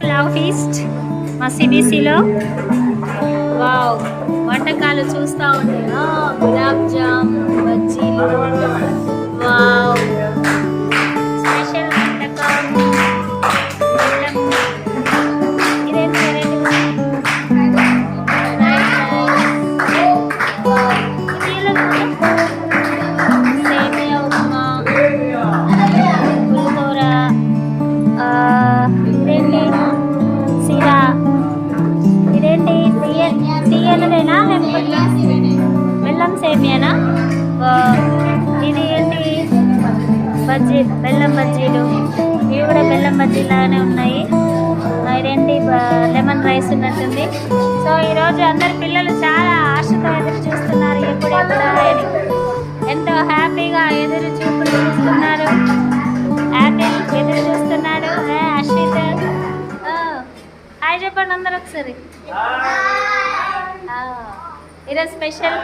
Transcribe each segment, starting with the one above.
Pulao feast మా సిబిసిలో. Wow, వంటకాలు చూస్తూ ఉంటే గులాబ్ జామ్, బజ్జీలు. వావ్, స్పెషల్ వంటకం. ఇదేంటి సేమియా ఉప్మా, పులిహోర, ఇదేంటి సిరా, ఇదేంటి తీయనదేనా లేకపోతే బెల్లం సేమియానా? ఇది ఏంటి బజ్జీ, బెల్లం బజ్జీలు. ఇవి కూడా బెల్లం బజ్జీలాగానే ఉన్నాయి. ఇదేంటి లెమన్ రైస్ ఉన్నట్టుంది. సో ఈరోజు అందరు పిల్లలు చాలా ఆశతో ఎదురు చూస్తున్నారు, ఎప్పుడెప్పుడు అని. ఎంతో హ్యాపీగా ఎదురు చూస్తున్నారు. యాపిల్ ఎదురు చూస్తున్నాడు. అశ్విత్ హాయ్ చెప్పండి అందరు ఒకసారి. ఈరోజు స్పెషల్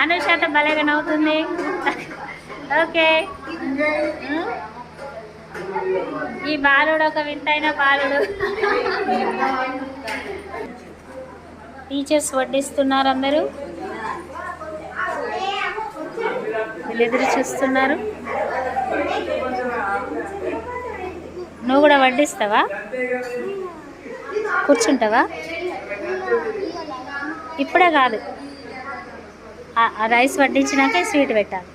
అనుషాత భలేగా నవ్వుతుంది. ఓకే, ఈ బాలుడు ఒక వింతైన బాలుడు. టీచర్స్ వడ్డిస్తున్నారు, అందరూ వీళ్ళు ఎదురు చూస్తున్నారు. నువ్వు కూడా వడ్డిస్తావా? కూర్చుంటావా? ఇప్పుడే కాదు, ఆ రైస్ వడ్డించినాక స్వీట్ పెట్టాలి.